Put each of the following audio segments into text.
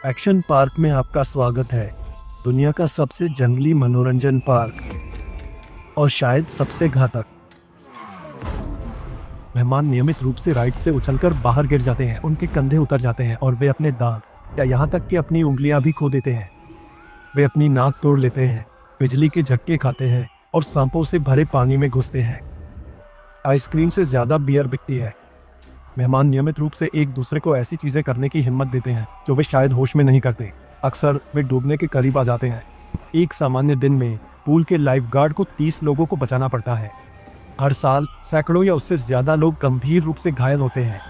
Action park में आपका स्वागत है। दुनिया का सबसे जंगली मनोरंजन पार्क और शायद सबसे घातक। मेहमान नियमित रूप से राइड से उछलकर बाहर गिर जाते हैं, उनके कंधे उतर जाते हैं और वे अपने दांत या यहाँ तक कि अपनी उंगलियां भी खो देते हैं। वे अपनी नाक तोड़ लेते हैं, बिजली के झटके खाते हैं और सांपों से भरे पानी में घुसते हैं। आइसक्रीम से ज्यादा बियर बिकती है। मेहमान नियमित रूप से एक दूसरे को ऐसी चीजें करने की हिम्मत देते हैं जो वे शायद होश में नहीं करते। अक्सर वे डूबने के करीब आ जाते हैं। एक सामान्य दिन में पूल के लाइफगार्ड को 30 लोगों को बचाना पड़ता है। हर साल सैकड़ों या उससे ज्यादा लोग गंभीर रूप से घायल होते हैं।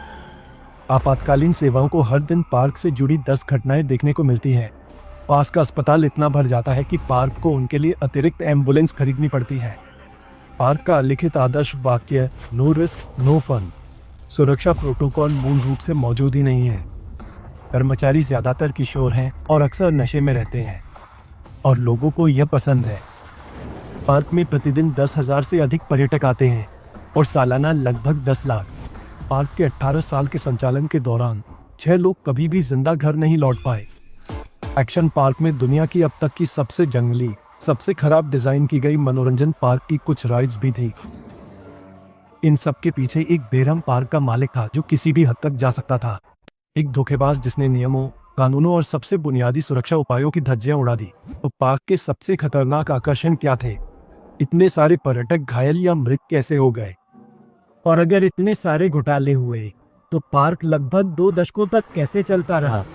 आपातकालीन सेवाओं को हर दिन पार्क से जुड़ी 10 घटनाएं देखने को मिलती हैं। पास का अस्पताल इतना भर जाता है कि पार्क को उनके लिए अतिरिक्त एम्बुलेंस खरीदनी पड़ती है। पार्क का लिखित आदर्श वाक्य नो रिस्क नो फन। सुरक्षा प्रोटोकॉल मूल रूप से मौजूद ही नहीं है। कर्मचारी ज्यादातर किशोर हैं और अक्सर नशे में रहते हैं और लोगों को यह पसंद है। पार्क में प्रतिदिन 10,000 से अधिक पर्यटक आते हैं और सालाना लगभग 10 लाख। पार्क के 18 साल के संचालन के दौरान 6 लोग कभी भी जिंदा घर नहीं लौट पाए। एक्शन पार्क में दुनिया की अब तक की सबसे जंगली, सबसे खराब डिजाइन की गई मनोरंजन पार्क की कुछ राइड्स भी थी। इन सब के पीछे एक बेरहम पार्क का मालिक था जो किसी भी हद तक जा सकता था। एक धोखेबाज जिसने नियमों, कानूनों और सबसे बुनियादी सुरक्षा उपायों की धज्जियां उड़ा दी। तो पार्क के सबसे खतरनाक आकर्षण क्या थे? इतने सारे पर्यटक घायल या मृत कैसे हो गए? और अगर इतने सारे घोटाले हुए तो पार्क लगभग 2 दशकों तक कैसे चलता रहा?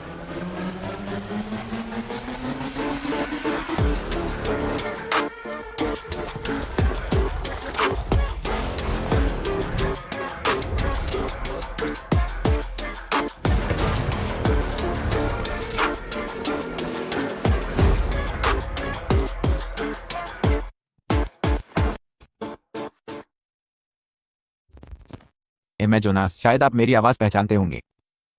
मैं जोनास, शायद आप मेरी आवाज़ पहचानते होंगे।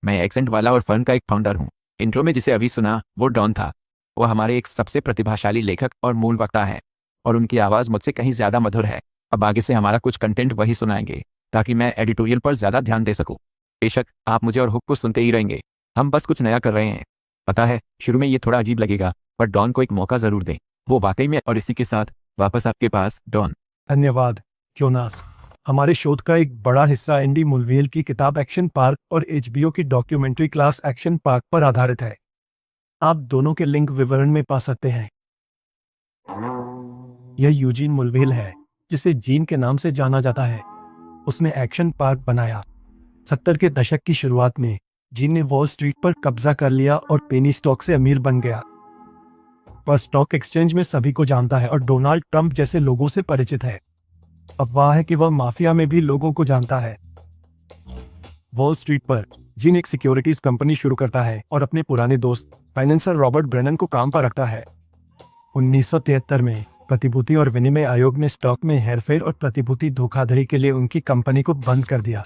मैं एक्सेंट वाला और फर्न का एक फाउंडर हूँ। इंट्रो में जिसे अभी सुना वो डॉन था। वो हमारे एक सबसे प्रतिभाशाली लेखक और मूल वक्ता है और उनकी आवाज़ मुझसे कहीं ज़्यादा मधुर है। अब आगे से हमारा कुछ कंटेंट वही सुनाएंगे ताकि मैं एडिटोरियल पर ज़्यादा ध्यान दे सकूँ। बेशक आप मुझे और हुक को सुनते ही रहेंगे। हम बस कुछ नया कर रहे हैं। पता है शुरू में ये थोड़ा अजीब लगेगा, पर डॉन को एक मौका ज़रूर दें। वो वाकई में। और इसी के साथ वापस आपके पास डॉन। धन्यवाद जोनास। हमारे शोध का एक बड़ा हिस्सा एंडी मुलवियल की किताब एक्शन पार्क और HBO की डॉक्यूमेंट्री क्लास एक्शन पार्क पर आधारित है। आप दोनों के लिंक विवरण में पा सकते हैं। यह यूजीन मुलवियल है, जिसे जीन के नाम से जाना जाता है। उसने एक्शन पार्क बनाया। 70 के दशक की शुरुआत में जीन ने वॉल स्ट्रीट पर कब्जा कर लिया और पेनी स्टॉक से अमीर बन गया। वह स्टॉक एक्सचेंज में सभी को जानता है और डोनाल्ड ट्रंप जैसे लोगों से परिचित है। अफवाह है कि वह माफिया में भी लोगों को जानता है। वॉल स्ट्रीट पर जीन एक सिक्योरिटीज कंपनी शुरू करता है और अपने पुराने दोस्त फाइनेंसर रॉबर्ट ब्रेनन को काम पर रखता है। 1973 में प्रतिभूति और विनिमय आयोग ने स्टॉक में हेरफेर और प्रतिभूति धोखाधड़ी के लिए उनकी कंपनी को बंद कर दिया।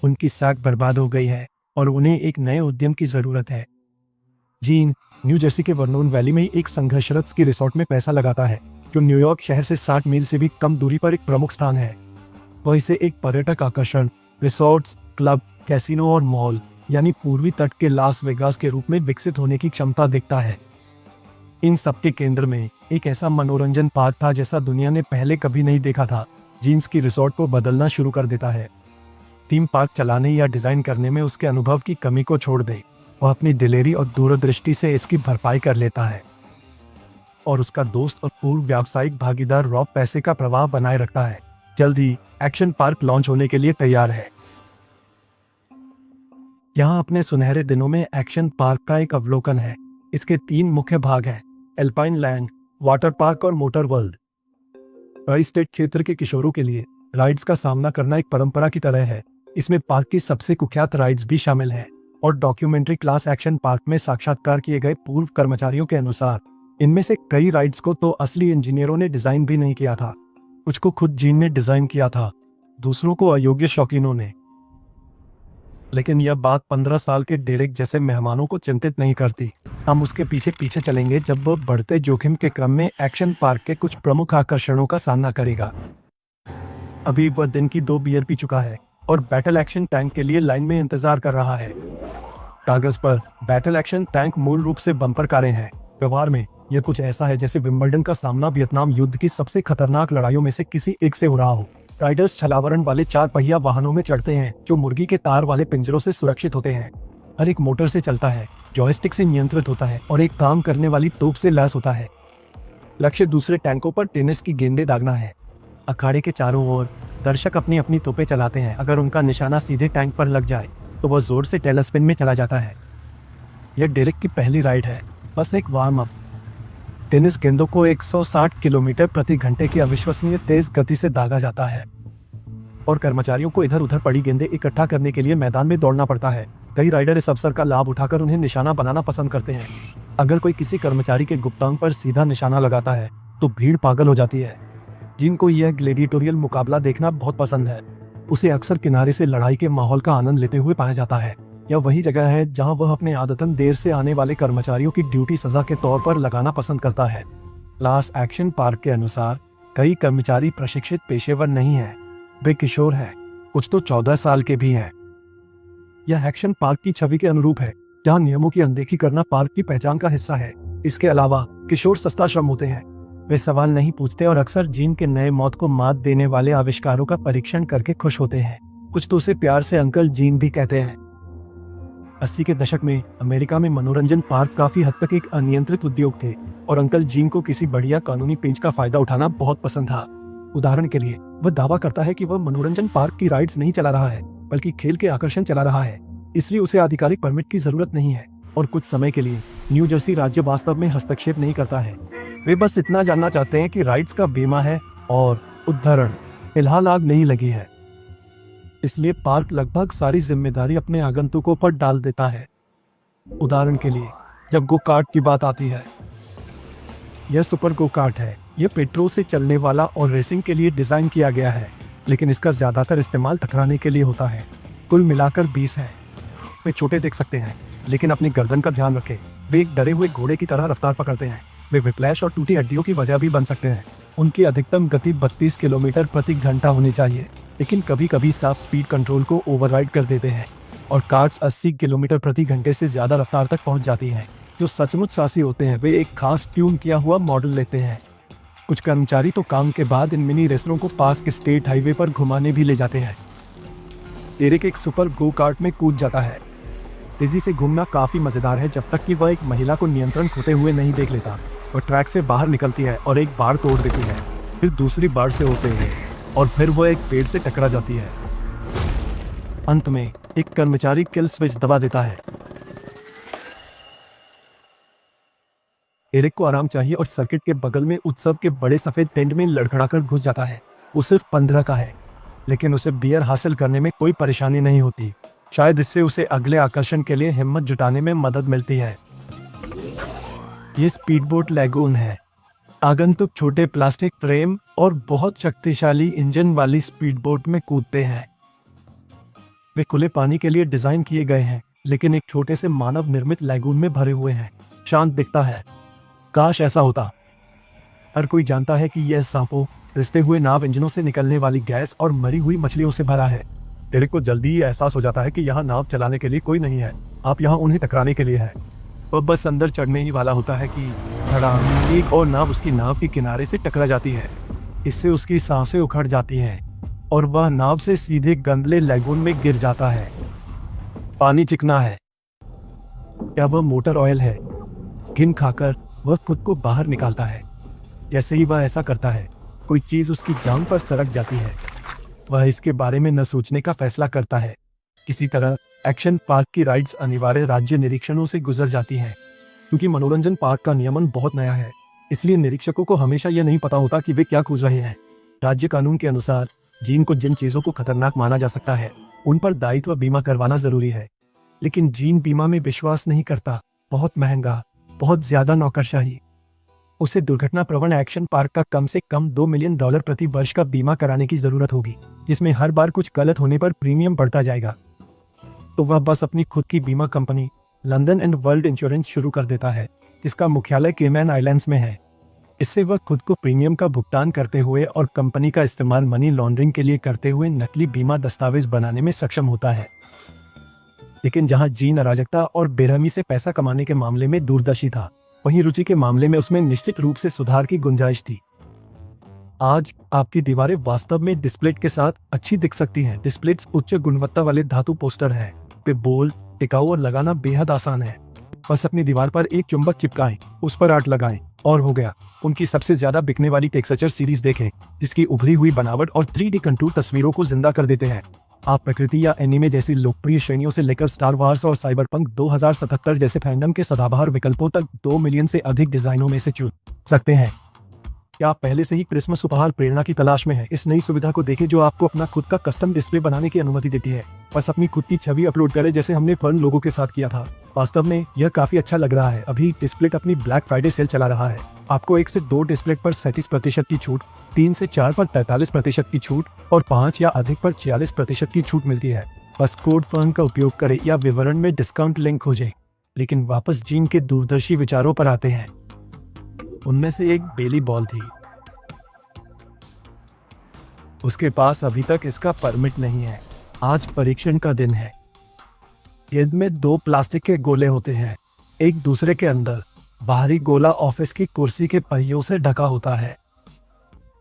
उनकी साख बर्बाद हो गई है और उन्हें एक नए उद्यम की जरूरत है। जीन न्यू जर्सी के वर्नोन वैली में एक संघर्षरत स्की रिसोर्ट में पैसा लगाता है, जो न्यूयॉर्क शहर से 60 मील से भी कम दूरी पर एक प्रमुख स्थान है। वह इसे एक पर्यटक आकर्षण, रिसोर्ट्स, क्लब, कैसीनो और मॉल यानी पूर्वी तट के लास वेगास के रूप में विकसित होने की क्षमता देखता है। इन सब के केंद्र में एक ऐसा मनोरंजन पार्क था जैसा दुनिया ने पहले कभी नहीं देखा था। जीन्स की रिसोर्ट को बदलना शुरू कर देता है। थीम पार्क चलाने या डिजाइन करने में उसके अनुभव की कमी को छोड़ दे, वह अपनी दिलेरी और दूरदृष्टि से इसकी भरपाई कर लेता है। और उसका दोस्त और पूर्व व्यावसायिक भागीदार रॉब पैसे का प्रवाह बनाए रखता है। जल्द ही एक्शन पार्क लॉन्च होने के लिए तैयार है। यहाँ अपने सुनहरे दिनों में एक्शन पार्क का एक अवलोकन है। इसके 3 मुख्य भाग हैं: एल्पाइन लैंड, वाटर पार्क और मोटर वर्ल्ड। ट्राई स्टेट क्षेत्र के किशोरों के लिए राइड्स का सामना करना एक परंपरा की तरह है। इसमें पार्क की सबसे कुख्यात राइड्स भी शामिल हैं और डॉक्यूमेंट्री क्लास एक्शन पार्क में साक्षात्कार किए गए पूर्व कर्मचारियों के अनुसार इनमें से कई राइड्स को तो असली इंजीनियरों ने डिजाइन भी नहीं किया था। कुछ को खुद जीन ने डिजाइन किया था, दूसरों को अयोग्य शौकीनों ने। लेकिन यह बात 15 साल के डेरेक जैसे मेहमानों को चिंतित नहीं करती। हम उसके पीछे पीछे चलेंगे जब वह बढ़ते जोखिम के क्रम में एक्शन पार्क के कुछ प्रमुख आकर्षणों का सामना करेगा। अभी वह दिन की 2 बियर पी चुका है और बैटल एक्शन टैंक के लिए लाइन में इंतजार कर रहा है। कागज पर बैटल एक्शन टैंक मूल रूप से बम्पर कारें हैं। व्यवहार में यह कुछ ऐसा है जैसे विंबलडन का सामना वियतनाम युद्ध की सबसे खतरनाक लड़ाइयों में से किसी एक से हो रहा हो। राइडर्स छलावरण वाले 4 पहिया वाहनों में चढ़ते हैं जो मुर्गी के तार वाले पिंजरों से सुरक्षित होते हैं। हर एक मोटर से चलता है, जॉयस्टिक से नियंत्रित होता है और एक काम करने वाली तोप से लैस होता है। लक्ष्य दूसरे टैंकों पर टेनिस की गेंदें दागना है। अखाड़े के चारों ओर दर्शक अपनी अपनी तोपें चलाते हैं। अगर उनका निशाना सीधे टैंक पर लग जाए तो वह जोर से टेलस्पिन में चला जाता है। यह डेरेक की पहली राइड है, बस एक वार्म अप। टेनिस गेंदों को 160 किलोमीटर प्रति घंटे की अविश्वसनीय तेज गति से दागा जाता है और कर्मचारियों को इधर उधर पड़ी गेंदें इकट्ठा करने के लिए मैदान में दौड़ना पड़ता है। कई राइडर इस अवसर का लाभ उठाकर उन्हें निशाना बनाना पसंद करते हैं। अगर कोई किसी कर्मचारी के गुप्तांग पर सीधा निशाना लगाता है तो भीड़ पागल हो जाती है। जिनको यह ग्लेडिएटोरियल मुकाबला देखना बहुत पसंद है उसे अक्सर किनारे से लड़ाई के माहौल का आनंद लेते हुए पाया जाता है। यह वही जगह है जहां वह अपने आदतन देर से आने वाले कर्मचारियों की ड्यूटी सजा के तौर पर लगाना पसंद करता है। लास एक्शन पार्क के अनुसार कई कर्मचारी प्रशिक्षित पेशेवर नहीं हैं, वे किशोर हैं, कुछ तो 14 साल के भी हैं। यह एक्शन पार्क की छवि के अनुरूप है जहां नियमों की अनदेखी करना पार्क की पहचान का हिस्सा है। इसके अलावा किशोर सस्ता श्रम होते हैं, वे सवाल नहीं पूछते और अक्सर जीन के नए मौत को मात देने वाले आविष्कारों का परीक्षण करके खुश होते हैं। कुछ तो उसे प्यार से अंकल जीन भी कहते हैं। 80 के दशक में अमेरिका में मनोरंजन पार्क काफी हद तक एक अनियंत्रित उद्योग थे और अंकल जीन को किसी बढ़िया कानूनी पेंच का फायदा उठाना बहुत पसंद था। उदाहरण के लिए वह दावा करता है कि वह मनोरंजन पार्क की राइड्स नहीं चला रहा है बल्कि खेल के आकर्षण चला रहा है, इसलिए उसे आधिकारिक परमिट की जरूरत नहीं है और कुछ समय के लिए न्यू जर्सी राज्य वास्तव में हस्तक्षेप नहीं करता है। वे बस इतना जानना चाहते हैं कि राइड्स का बीमा है और उद्धरण फिलहाल आग नहीं लगी है, इसलिए पार्क लगभग सारी जिम्मेदारी अपने आगंतुकों पर डाल देता है। उदाहरण के लिए जब गो कार्ट की बात आती है, यह सुपर गो कार्ट है। यह पेट्रोल से चलने वाला और रेसिंग के लिए डिजाइन किया गया है, लेकिन इसका ज्यादातर इस्तेमाल टकराने के लिए होता है। कुल मिलाकर 20 है। वे छोटे दिख सकते हैं लेकिन अपनी गर्दन का ध्यान रखें, वे एक डरे हुए घोड़े की तरह रफ्तार पकड़ते हैं। वे विप्लैश और टूटी हड्डियों की वजह भी बन सकते हैं। उनकी अधिकतम गति 32 किलोमीटर प्रति घंटा होनी चाहिए, लेकिन कभी कभी स्टाफ स्पीड कंट्रोल को ओवरराइड कर देते हैं और कार्स 80 किलोमीटर प्रति घंटे से ज्यादा रफ्तार तक पहुंच जाती हैं। जो सचमुच साहसी होते हैं वे एक खास ट्यून किया हुआ मॉडल लेते हैं। कुछ कर्मचारी तो काम के बाद इन मिनी रेसरों को पास के स्टेट हाईवे पर घुमाने भी ले जाते हैं। डेरेक एक सुपर गो कार्ट में कूद जाता है। तेजी से घूमना काफी मजेदार है जब तक कि वह एक महिला को नियंत्रण खोते हुए नहीं देख लेता। वह ट्रैक से बाहर निकलती है और एक बार तोड़ देती है, फिर दूसरी बार से होते हैं और फिर वह एक पेड़ से टकरा जाती है। अंत में एक कर्मचारी किल स्विच दबा देता है। एरिक को आराम चाहिए और सर्किट के बगल में उत्सव के बड़े सफेद टेंट में लड़खड़ाकर घुस जाता है। वो सिर्फ 15 का है, लेकिन उसे बियर हासिल करने में कोई परेशानी नहीं होती। शायद इससे उसे अगले आकर्षण के लिए हिम्मत जुटाने में मदद मिलती है। ये स्पीडबोट लैगून है। आगंतुक छोटे प्लास्टिक फ्रेम और बहुत शक्तिशाली इंजन वाली स्पीडबोट में कूदते हैं। वे खुले पानी के लिए डिजाइन किए गए हैं, लेकिन एक छोटे से मानव निर्मित लैगून में भरे हुए हैं। शांत दिखता है। काश ऐसा होता। हर कोई जानता है कि यह सांपों, रिश्ते हुए नाव इंजनों से निकलने वाली गैस और मरी हुई मछलियों से भरा है। एरिक को जल्दी ही एहसास हो जाता है कि यहाँ नाव चलाने के लिए कोई नहीं है, आप यहाँ उन्हें टकराने के लिए है। वह बस अंदर चढ़ने ही वाला होता है कि धड़ाम, एक और नाव उसकी नाव के किनारे से टकरा जाती है। इससे उसकी सांसें उखड़ जाती हैं और वह नाव से सीधे गंदले लैगून में गिर जाता है। पानी चिकना है। क्या वह मोटर ऑयल है? घिन खाकर वह खुद को बाहर निकालता है। जैसे ही वह ऐसा करता है, कोई चीज उसकी जांघ पर सरक जाती है। वह इसके बारे में न सोचने का फैसला करता है। किसी तरह एक्शन पार्क की राइड्स अनिवार्य राज्य निरीक्षणों से गुजर जाती हैं। क्योंकि मनोरंजन पार्क का नियमन बहुत नया है, इसलिए निरीक्षकों को हमेशा यह नहीं पता होता कि वे क्या खोज रहे हैं। राज्य कानून के अनुसार जीन को जिन चीजों को खतरनाक माना जा सकता है उन पर दायित्व बीमा करवाना जरूरी है, लेकिन जीन बीमा में विश्वास नहीं करता। बहुत महंगा, बहुत ज्यादा नौकरशाही। उसे दुर्घटना प्रवण एक्शन पार्क का कम से कम $2 मिलियन प्रति वर्ष का बीमा कराने की जरूरत होगी, जिसमें हर बार कुछ गलत होने पर प्रीमियम बढ़ता जाएगा। तो वह बस अपनी खुद की बीमा company London and world insurance शुरू कर देता है, जिसका मुख्यालय केमैन आइलैंड्स में है। इससे वह खुद को प्रीमियम का भुगतान करते हुए और कंपनी का इस्तेमाल मनी लॉन्ड्रिंग के लिए करते हुए नकली बीमा दस्तावेज बनाने में सक्षम होता है। लेकिन जहां जीन अराजकता और बेरहमी से पैसा कमाने के मामले में दूरदर्शी था, वहीं रुचि के मामले में उसमें निश्चित रूप से सुधार की गुंजाइश थी। आज आपकी दीवारें वास्तव में डिस्प्लेट के साथ अच्छी दिख सकती हैं। डिस्प्लेट्स उच्च गुणवत्ता वाले धातु पोस्टर हैं। वे बोल्ड, टिकाऊ और लगाना बेहद आसान है। बस अपनी दीवार पर एक चुंबक चिपकाएं, उस पर आर्ट लगाएं और हो गया। उनकी सबसे ज्यादा बिकने वाली टेक्सचर सीरीज देखें, जिसकी उभरी हुई बनावट और 3D कंटूर तस्वीरों को जिंदा कर देते हैं। आप प्रकृति या एनिमे जैसी लोकप्रिय श्रेणियों से लेकर स्टार वार्स और साइबरपंक 2077 जैसे फैंडम के सदाबहार विकल्पों तक 2 मिलियन से अधिक डिजाइनों में से चुन सकते हैं। क्या आप पहले से ही क्रिसमस उपहार प्रेरणा की तलाश में हैं? इस नई सुविधा को देखें जो आपको अपना खुद का कस्टम डिस्प्ले बनाने की अनुमति देती है। बस अपनी खुद की छवि अपलोड करें, जैसे हमने फर्न लोगों के साथ किया था। वास्तव में यह काफी अच्छा लग रहा है। अभी डिस्प्लेट अपनी ब्लैक फ्राइडे सेल चला रहा है। आपको 1 से 2 डिस्प्लेट पर 37% की छूट, 3 से 4 पर 43% की छूट और 5 या अधिक पर 46% की छूट मिलती है। बस कोड फर्न का उपयोग करें या विवरण में डिस्काउंट लिंक खोजें। लेकिन वापस जीन के दूरदर्शी विचारों पर आते हैं। उनमें से एक बेली बॉल थी। उसके पास अभी तक इसका परमिट नहीं है। आज परीक्षण का दिन है। गेंद में 2 प्लास्टिक के गोले होते हैं, एक दूसरे के अंदर। बाहरी गोला ऑफिस की कुर्सी के पहियों से ढका होता है।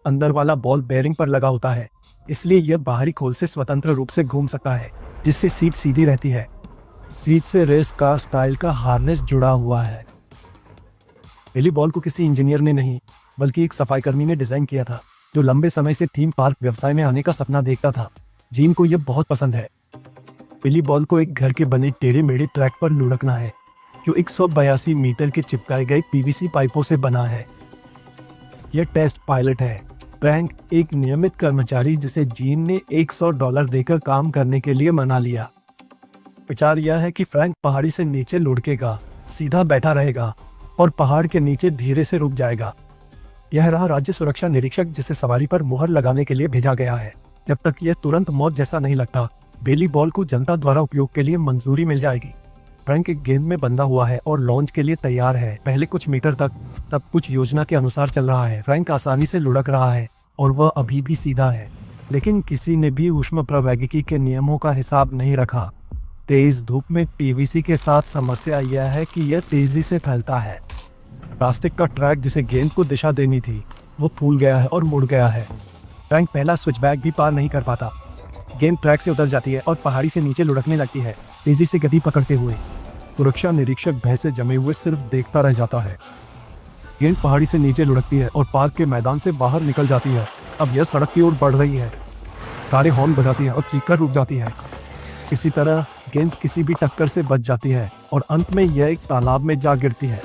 अंदर वाला बॉल बेयरिंग पर लगा होता है, इसलिए यह बाहरी खोल से स्वतंत्र रूप से घूम सकता है, जिससे सीट सीधी रहती है। सीट से रेस कार स्टाइल का हार्नेस जुड़ा हुआ है। बेली बॉल को किसी इंजीनियर ने नहीं, बल्कि एक सफाईकर्मी ने डिजाइन किया था, जो लंबे समय से थीम पार्क व्यवसाय में आने का सपना देखता था। जीन को यह बहुत पसंद है। बेली बॉल को एक घर के बने टेढ़े मेढ़े ट्रैक पर लुढ़कना है, जो 182 मीटर के चिपकाए गए पीवीसी पाइपों से बना है। यह टेस्ट पायलट है। फ्रैंक, एक नियमित कर्मचारी जिसे जीन ने $100 देकर काम करने के लिए मना लिया। विचार यह है कि फ्रैंक पहाड़ी से नीचे लुढ़केगा, सीधा बैठा रहेगा और पहाड़ के नीचे धीरे से रुक जाएगा। यह रहा राज्य सुरक्षा निरीक्षक, जिसे सवारी पर मुहर लगाने के लिए भेजा गया है। जब तक यह तुरंत मौत जैसा नहीं लगता, बेली बॉल को जनता द्वारा उपयोग के लिए मंजूरी मिल जाएगी। फ्रैंक एक गेंद में बंधा हुआ है और लॉन्च के लिए तैयार है। पहले कुछ मीटर तक सब कुछ योजना के अनुसार चल रहा है। फ्रैंक आसानी से लुढ़क रहा है और वह अभी भी सीधा है, लेकिन किसी ने भी ऊष्मप्रवैगिकी के नियमों का हिसाब नहीं रखा। तेज धूप में पीवीसी के साथ समस्या यह है कि यह तेजी से फैलता है। प्लास्टिक का ट्रैक जिसे गेंद को दिशा देनी थी, वो फूल गया है और मुड़ गया है। फ्रैंक पहला स्विचबैक भी पार नहीं कर पाता। गेंद ट्रैक से उतर जाती है और पहाड़ी से नीचे लुढ़कने लगती है, तेजी से गति पकड़ते हुए। सुरक्षा निरीक्षक भय से जमे हुए सिर्फ देखता रह जाता है। गेंद पहाड़ी से नीचे लुढ़कती है और पार्क के मैदान से बाहर निकल जाती है। अब यह सड़क की ओर बढ़ रही है। कारें हॉर्न बजाती हैं और चीखकर रुक जाती हैं। इसी तरह गेंद किसी भी टक्कर से बच जाती है और अंत में यह एक तालाब में जा गिरती है।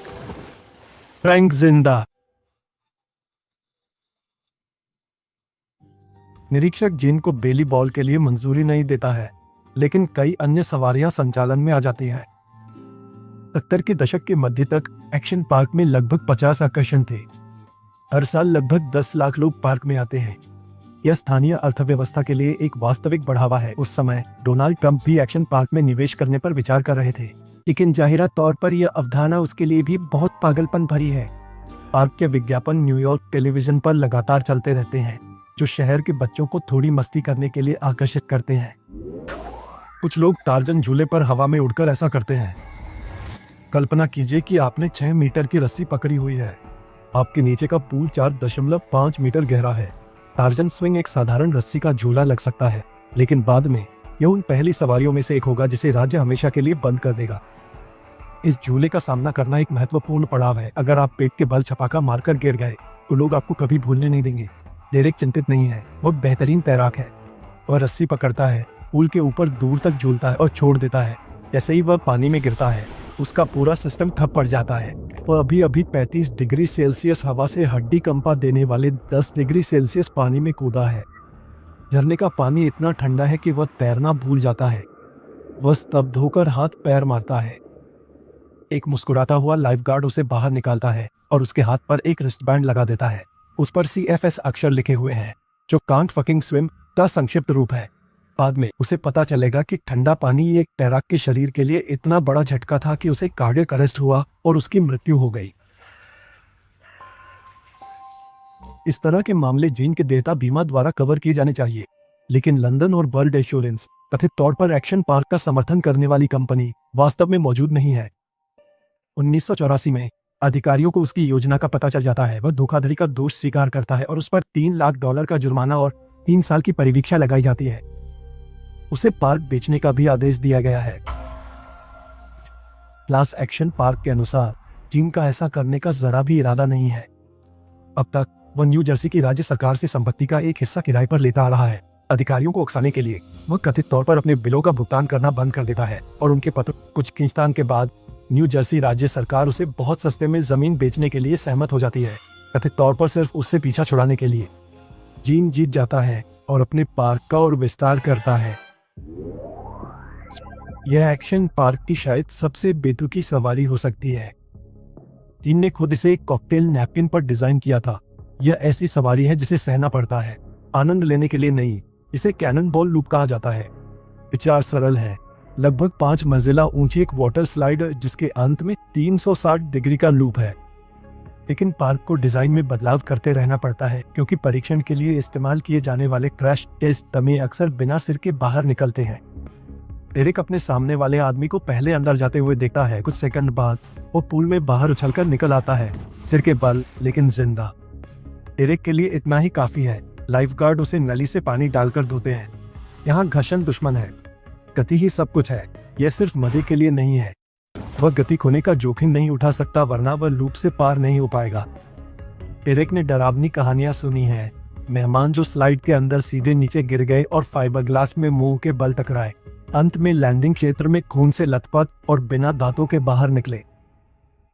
फ्रैंक जिंदा। निरीक्षक जीन को बेली बॉल के लिए मंजूरी नहीं देता है, लेकिन कई अन्य सवारियां संचालन में आ जाती हैं। 70 के दशक के मध्य तक एक्शन पार्क में लगभग 50 आकर्षण थे। हर साल लगभग 10 लाख लोग पार्क में आते हैं। यह स्थानीय अर्थव्यवस्था के लिए एक वास्तविक बढ़ावा है। उस समय डोनाल्ड ट्रंप भी एक्शन पार्क में निवेश करने पर विचार कर रहे थे, लेकिन जाहिरा तौर पर यह अवधारणा उसके लिए भी बहुत पागलपन भरी है। पार्क के विज्ञापन न्यूयॉर्क टेलीविजन पर लगातार चलते रहते हैं, जो शहर के बच्चों को थोड़ी मस्ती करने के लिए आकर्षित करते हैं। कुछ लोग टार्जन झूले पर हवा में उड़कर ऐसा करते हैं। कल्पना कीजिए कि आपने 6 मीटर की रस्सी पकड़ी हुई है। आपके नीचे का पूल 4.5 मीटर गहरा है। टार्जन स्विंग एक साधारण रस्सी का झूला लग सकता है, लेकिन बाद में यह उन पहली सवारियों में से एक होगा जिसे राज्य हमेशा के लिए बंद कर देगा। इस झूले का सामना करना एक महत्वपूर्ण पड़ाव है। अगर आप पेट के बल छपाका मारकर गिर गए, तो लोग आपको कभी भूलने नहीं देंगे। डेरेक चिंतित नहीं है, वो बेहतरीन तैराक है। वह रस्सी पकड़ता है, पुल के ऊपर दूर तक झूलता है और छोड़ देता है। जैसे ही वह पानी में गिरता है, उसका पूरा सिस्टम ठप पड़ जाता है। वह अभी 35 डिग्री सेल्सियस हवा से हड्डी कंपा देने वाले 10 डिग्री सेल्सियस पानी में कूदा है। झरने का पानी इतना ठंडा है कि वह तैरना भूल जाता है। वह स्तब्ध होकर हाथ पैर मारता है। एक मुस्कुराता हुआ लाइफगार्ड उसे बाहर निकालता है और उसके हाथ पर एक रिस्टबैंड लगा देता है। उस पर CFS अक्षर लिखे हुए हैं, जो कांट फकिंग स्विम का संक्षिप्त रूप है। बाद में उसे पता चलेगा कि ठंडा पानी एक तैराक के शरीर के लिए इतना बड़ा झटका था कि उसे कार्डियक अरेस्ट हुआ और उसकी मृत्यु हो गई। इस तरह के मामले जीन के देयता बीमा द्वारा कवर किए जाने चाहिए, लेकिन लंदन और वर्ल्ड एश्योरेंस कथित तौर पर एक्शन पार्क का समर्थन करने वाली कंपनी वास्तव में मौजूद नहीं है। 1984 में अधिकारियों को उसकी योजना का पता चल जाता है। वह धोखाधड़ी का दोष स्वीकार करता है और उस पर $3 लाख का जुर्माना और 3 साल की परिवीक्षा लगाई जाती है। उसे पार्क बेचने का भी आदेश दिया गया है। क्लास एक्शन पार्क के अनुसार जिन का ऐसा करने का जरा भी इरादा नहीं है। अब तक वह न्यू जर्सी की राज्य सरकार से संपत्ति का एक हिस्सा किराए पर लेता आ रहा है। अधिकारियों को उकसाने के लिए वह कथित तौर पर अपने बिलों का भुगतान करना बंद कर देता है और उनके पत्र कुछ खींचतान के बाद न्यू जर्सी राज्य सरकार उसे बहुत सस्ते में जमीन बेचने के लिए सहमत हो जाती है, कथित तौर पर सिर्फ उससे पीछा छुड़ाने के लिए। जीन जीत जाता है और अपने पार्क का और विस्तार करता है। यह एक्शन पार्क की शायद सबसे बेतुकी सवारी हो सकती है। जीन ने खुद इसे एक कॉकटेल नैपकिन पर डिजाइन किया था। यह ऐसी सवारी है जिसे सहना पड़ता है, आनंद लेने के लिए नहीं। इसे कैनन बॉल लूप कहा जाता है। विचार सरल है, लगभग 5 मंजिला ऊंची एक वाटर स्लाइड जिसके अंत में 360 डिग्री का लूप है। लेकिन पार्क को डिजाइन में बदलाव करते रहना पड़ता है क्योंकि परीक्षण के लिए इस्तेमाल किए जाने वाले क्रैश टेस्ट डमी अक्सर बिना सिर के बाहर निकलते हैं। एरिक अपने सामने वाले आदमी को पहले अंदर जाते हुए देखता है। कुछ सेकंड बाद वो पूल में बाहर उछलकर निकल आता है, सिर के बल लेकिन जिंदा। एरिक के लिए इतना ही काफी है। लाइफगार्ड उसे नली से पानी डालकर धोते हैं। यहाँ घर्षण दुश्मन है, गति ही सब कुछ है। यह सिर्फ मजे के लिए नहीं है। वह गति खोने का जोखिम नहीं उठा सकता वरना वह लूप से पार नहीं हो पाएगा। एरिक ने डरावनी कहानियां सुनी हैं, मेहमान जो स्लाइड के अंदर सीधे नीचे गिर गए और फाइबर ग्लास में मुंह के बल टकराए, अंत में लैंडिंग क्षेत्र में खून से लथपथ और बिना दांतों के बाहर निकले।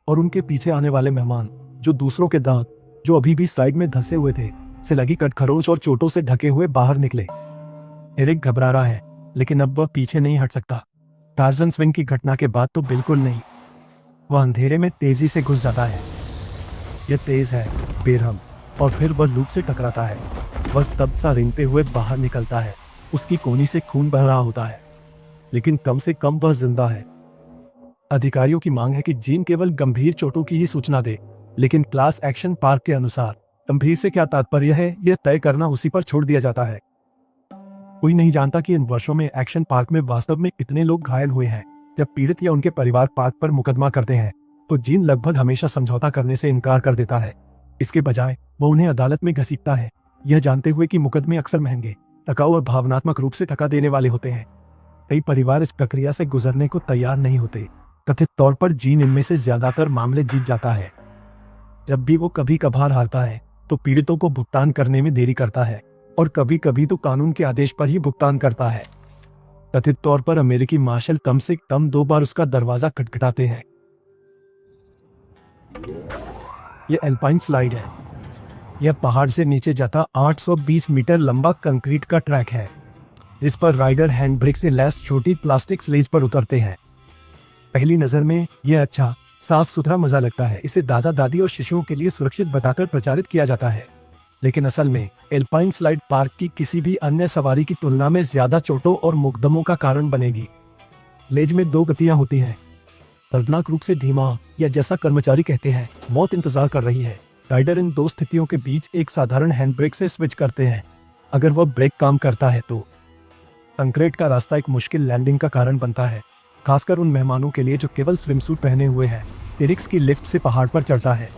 और उनके पीछे आने वाले मेहमान जो दूसरों के दांत जो अभी भी स्लाइड में धंसे हुए थे से लगी कटखरोंच और चोटों से ढके हुए बाहर निकले। एरिक घबरा रहा है लेकिन अब वह पीछे नहीं हट सकता। टार्जन स्विंग की घटना के बाद तो बिल्कुल नहीं। वह अंधेरे में तेजी से घुस जाता है। यह तेज है, बेरहम, और फिर वह लूप से टकराता है। वह स्तब्ध सा रेंगते हुए बाहर निकलता है। उसकी कोहनी से खून बह रहा होता है लेकिन कम से कम वह जिंदा है। अधिकारियों की मांग है कि जीन केवल गंभीर चोटों की ही सूचना दे, लेकिन क्लास एक्शन पार्क के अनुसार गंभीर से क्या तात्पर्य है यह तय करना उसी पर छोड़ दिया जाता है। कोई नहीं जानता कि इन वर्षों में एक्शन पार्क में वास्तव में कितने लोग घायल हुए हैं। जब पीड़ित या उनके परिवार पार्क पर मुकदमा करते हैं तो जीन लगभग हमेशा समझौता करने से इनकार कर देता है। इसके बजाय वो उन्हें अदालत में घसीटता है, यह जानते हुए कि मुकदमे अक्सर महंगे, टकाऊ और भावनात्मक रूप से थका देने वाले होते हैं। कई परिवार इस प्रक्रिया से गुजरने को तैयार नहीं होते। कथित तौर पर जीन इनमें से ज्यादातर मामले जीत जाता है। जब भी वो कभी कभार हारता है तो पीड़ितों को भुगतान करने में देरी करता है और कभी कभी तो कानून के आदेश पर ही भुगतान करता है। कथित तौर पर अमेरिकी मार्शल कम से कम 2 बार उसका दरवाजा खटखटाते हैं। यह एल्पाइन स्लाइड है। यह पहाड़ से नीचे जाता 820 मीटर लंबा कंक्रीट का ट्रैक है जिस पर राइडर हैंड ब्रेक से लैस छोटी प्लास्टिक स्लेज पर उतरते हैं। पहली नजर में यह अच्छा साफ सुथरा मजा लगता है। इसे दादा दादी और शिशुओं के लिए सुरक्षित बताकर प्रचारित किया जाता है, लेकिन असल में एल्पाइन स्लाइड पार्क की किसी भी अन्य सवारी की तुलना में ज्यादा चोटों और मुकदमों का कारण बनेगी। स्लेज में 2 गतियां होती हैं, दर्दनाक रूप से धीमा, या जैसा कर्मचारी कहते हैं मौत इंतजार कर रही है। राइडर इन 2 स्थितियों के बीच एक साधारण हैंड ब्रेक से स्विच करते हैं। अगर वह ब्रेक काम करता है तो कंक्रीट का रास्ता एक मुश्किल लैंडिंग का कारण बनता है, खासकर उन मेहमानों के लिए जो केवल स्विमसूट पहने हुए हैं। एरिक्स की लिफ्ट से पहाड़ पर चढ़ता है।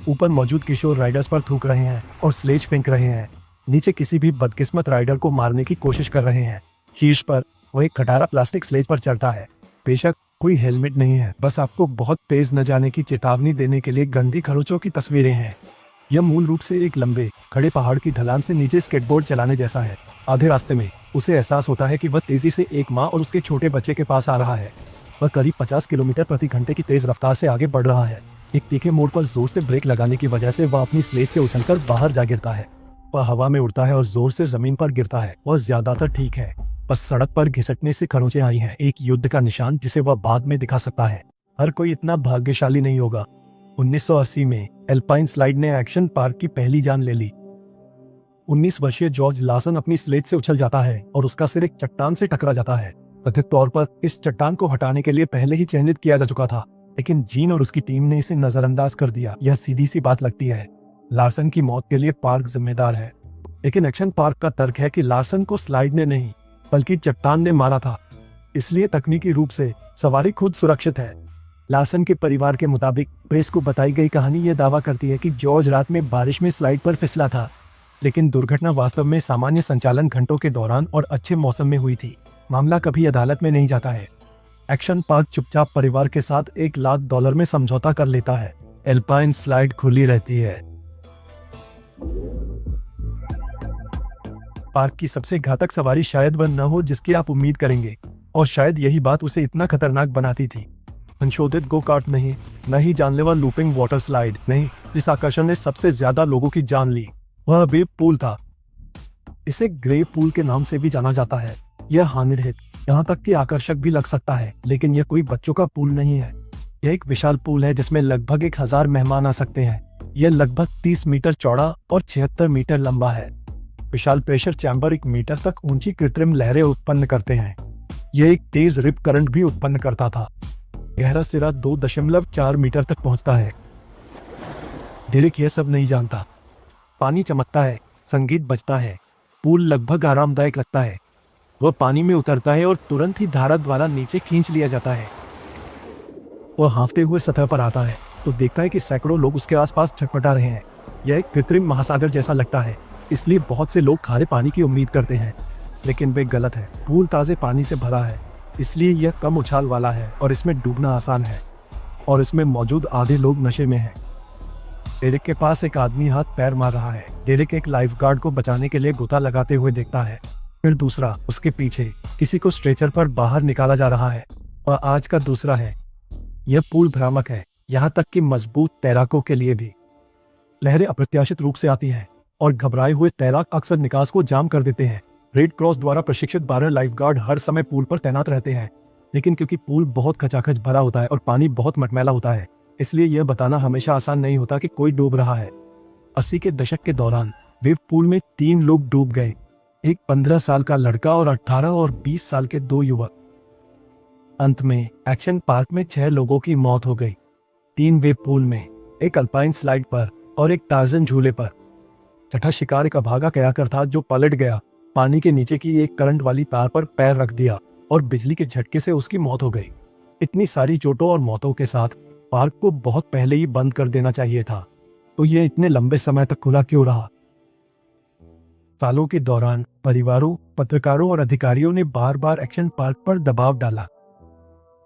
ऊपर मौजूद किशोर राइडर्स पर थूक रहे हैं और स्लेज फेंक रहे हैं। नीचे किसी भी बदकिस्मत राइडर को मारने की कोशिश कर रहे हैं। शीर्ष पर वह एक खटारा प्लास्टिक स्लेज पर चढ़ता है। बेशक कोई हेलमेट नहीं है, बस आपको बहुत तेज न जाने की चेतावनी देने के लिए गंदी खरोचों की तस्वीरें हैं। यह मूल रूप से एक लंबे खड़े पहाड़ की ढलान से नीचे स्केटबोर्ड चलाने जैसा है। आधे रास्ते में उसे एहसास होता है कि वह तेजी से एक माँ और उसके छोटे बच्चे के पास आ रहा है। वह करीब 50 किलोमीटर प्रति घंटे की तेज रफ्तार से आगे बढ़ रहा है। एक तीखे मोड़ पर जोर से ब्रेक लगाने की वजह से वह अपनी स्लेज से उछलकर बाहर जा गिरता है। वह हवा में उड़ता है और जोर से जमीन पर गिरता है। वह ज्यादातर ठीक है, बस सड़क पर घिसटने से खरोंचें आई हैं, एक युद्ध का निशान जिसे वह बाद में दिखा सकता है। हर कोई इतना भाग्यशाली नहीं होगा। 1980 में एल्पाइन स्लाइड ने एक्शन पार्क की पहली जान ले ली। 19 वर्षीय जॉर्ज लार्सन अपनी स्लेज से उछल जाता है और उसका सिर एक चट्टान से टकरा जाता है। कथित तौर पर इस चट्टान को हटाने के लिए पहले ही चयनित किया जा चुका था, लेकिन जीन और उसकी टीम ने इसे नजरअंदाज कर दिया। यह सीधी सी बात लगती है, लार्सन की मौत के लिए पार्क जिम्मेदार है, लेकिन एक्शन पार्क का तर्क है कि लार्सन को स्लाइड ने नहीं बल्कि चट्टान ने मारा था। इसलिए तकनीकी रूप से सवारी खुद सुरक्षित है। लार्सन के परिवार के मुताबिक प्रेस को बताई गई कहानी यह दावा करती है कि जॉर्ज रात में बारिश में स्लाइड पर फिसला था, लेकिन दुर्घटना वास्तव में सामान्य संचालन घंटों के दौरान और अच्छे मौसम में हुई थी। मामला कभी अदालत में नहीं जाता है। एक्शन पार्क चुपचाप परिवार के साथ $1 लाख में समझौता कर लेता है। एल्पाइन स्लाइड खुली रहती है। पार्क की सबसे घातक सवारी शायद वह न हो जिसकी आप उम्मीद करेंगे, और शायद यही बात उसे इतना खतरनाक बनाती थी। संशोधित गो कार्ट नहीं, न ही जानलेवा लूपिंग वाटर स्लाइड नहीं, जिस आकर्षण ने सबसे ज्यादा लोगों की जान ली वह वेव पूल था। इसे ग्रेव पूल के नाम से भी जाना जाता है। यह हानिरहित, यहाँ तक कि आकर्षक भी लग सकता है, लेकिन यह कोई बच्चों का पूल नहीं है। यह एक विशाल पूल है जिसमें लगभग 1000 मेहमान आ सकते हैं। यह लगभग 30 मीटर चौड़ा और 76 मीटर लंबा है। विशाल प्रेशर चैम्बर 1 मीटर तक ऊंची कृत्रिम लहरें उत्पन्न करते हैं। यह एक तेज रिप करंट भी उत्पन्न करता था। गहरा सिरा 2.4 मीटर तक पहुंचता है। डेरेक यह सब नहीं जानता। पानी चमकता है, संगीत बजता है, पूल लगभग आरामदायक लगता है। वह पानी में उतरता है और तुरंत ही धारा द्वारा नीचे खींच लिया जाता है। वह हाँफते हुए सतह पर आता है तो देखता है कि सैकड़ों लोग उसके आसपास छटपटा रहे हैं। यह एक कृत्रिम महासागर जैसा लगता है, इसलिए बहुत से लोग खारे पानी की उम्मीद करते हैं, लेकिन वे गलत है। पूल ताजे पानी से भरा है, इसलिए यह कम उछाल वाला है और इसमें डूबना आसान है, और इसमें मौजूद आधे लोग नशे में हैं। डेरेक के पास एक आदमी हाथ पैर मार रहा है। डेरेक एक लाइफगार्ड को बचाने के लिए गोता लगाते हुए देखता है। फिर दूसरा उसके पीछे किसी को स्ट्रेचर पर बाहर निकाला जा रहा है, और आज का दूसरा है। यह पूल भ्रामक है, यहाँ तक कि मजबूत तैराकों के लिए भी। लहरें अप्रत्याशित रूप से आती हैं और घबराए हुए तैराक अक्सर निकास को जाम कर देते हैं। रेड क्रॉस द्वारा प्रशिक्षित 12 लाइफगार्ड हर समय पूल पर तैनात रहते हैं, लेकिन क्योंकि पूल बहुत खचाखच भरा होता है और पानी बहुत मटमैला होता है, इसलिए यह बताना हमेशा आसान नहीं होता कि कोई डूब रहा है। 80 के दशक के दौरान वेव पूल में 3 लोग डूब गए, एक 15 साल का लड़का और 18 और 20 साल के 2 युवक। अंत में एक्शन पार्क में 6 लोगों की मौत हो गई, 3 वेव पूल में, एक अल्पाइन स्लाइड पर और एक टार्जन झूले पर। छठा शिकार एक अभागा कयाकर था जो पलट गया, पानी के नीचे की एक करंट वाली तार पर पैर रख दिया और बिजली के झटके से उसकी मौत हो गई। इतनी सारी चोटों और मौतों के साथ पार्क को बहुत पहले ही बंद कर देना चाहिए था, तो यह इतने लंबे समय तक खुला क्यों रहा? सालों के दौरान परिवारों, पत्रकारों और अधिकारियों ने बार बार एक्शन पार्क पर दबाव डाला,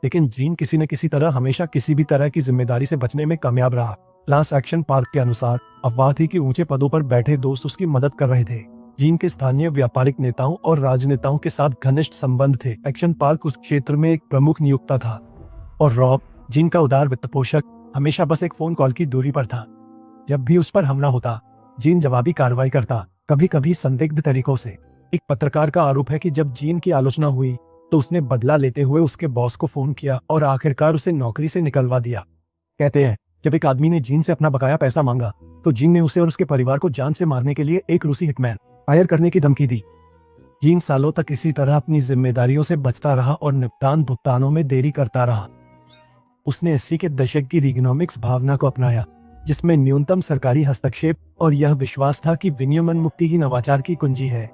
लेकिन जीन किसी न किसी तरह हमेशा किसी भी तरह की जिम्मेदारी से बचने में कामयाब रहा। लास एक्शन पार्क के अनुसार अफवाह थी कि ऊंचे पदों पर बैठे दोस्त उसकी मदद कर रहे थे। जीन के स्थानीय व्यापारिक नेताओं और राजनेताओं के साथ घनिष्ठ संबंध थे। एक्शन पार्क उस क्षेत्र में एक प्रमुख नियोक्ता था, और रॉब, जीन का उदार वित्त पोषक, हमेशा बस एक फोन कॉल की दूरी पर था। जब भी उस पर हमला होता, जीन जवाबी कार्रवाई करता, कभी कभी संदिग्ध तरीकों से। एक पत्रकार का आरोप है कि जब जीन की आलोचना हुई तो उसने बदला लेते हुए उसके बॉस को फोन किया और आखिरकार उसे नौकरी से निकलवा दिया। कहते हैं, जब एक आदमी ने जीन से अपना बकाया पैसा मांगा तो जीन ने उसे और उसके परिवार को जान से मारने के लिए एक रूसी हिटमैन हायर करने की धमकी दी। जीन सालों तक इसी तरह अपनी जिम्मेदारियों से बचता रहा और निपटान भुगतानों में देरी करता रहा। उसने 80 के दशक की रिगनोमिक्स भावना को अपनाया, जिसमें न्यूनतम सरकारी हस्तक्षेप और यह विश्वास था कि विनियमन मुक्ति ही नवाचार की कुंजी है।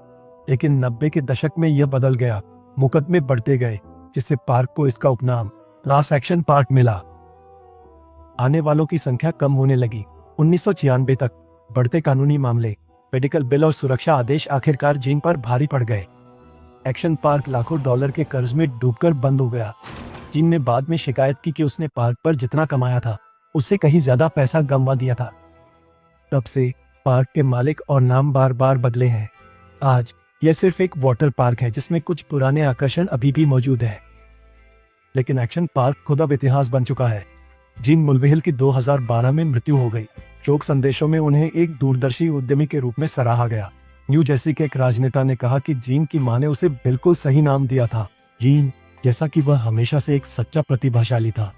लेकिन 90 के दशक में यह बदल गया। मुकदमे बढ़ते गए, जिससे पार्क को इसका उपनाम लास एक्शन पार्क मिला। आने वालों की संख्या कम होने लगी। 1996 तक बढ़ते कानूनी मामले, मेडिकल बिल और सुरक्षा आदेश आखिरकार जीन पर भारी पड़ गए। एक्शन पार्क लाखों डॉलर के कर्ज में डूबकर बंद हो गया। जीन ने बाद में शिकायत की कि उसने पार्क पर जितना कमाया था उससे कहीं ज्यादा पैसा गंवा दिया था। तब से पार्क के मालिक और नाम बार बार बदले हैं। आज यह सिर्फ एक वाटर पार्क है जिसमें कुछ पुराने आकर्षण अभी भी मौजूद है, लेकिन एक्शन पार्क खुद अब इतिहास बन चुका है। जीन मुलविहिल की 2012 में मृत्यु हो गई। शोक संदेशों में उन्हें एक दूरदर्शी उद्यमी के रूप में सराहा गया। न्यू जर्सी के एक राजनेता ने कहा कि जीन की मां ने उसे बिल्कुल सही नाम दिया था, जीन, जैसा कि वह हमेशा से एक सच्चा प्रतिभाशाली था।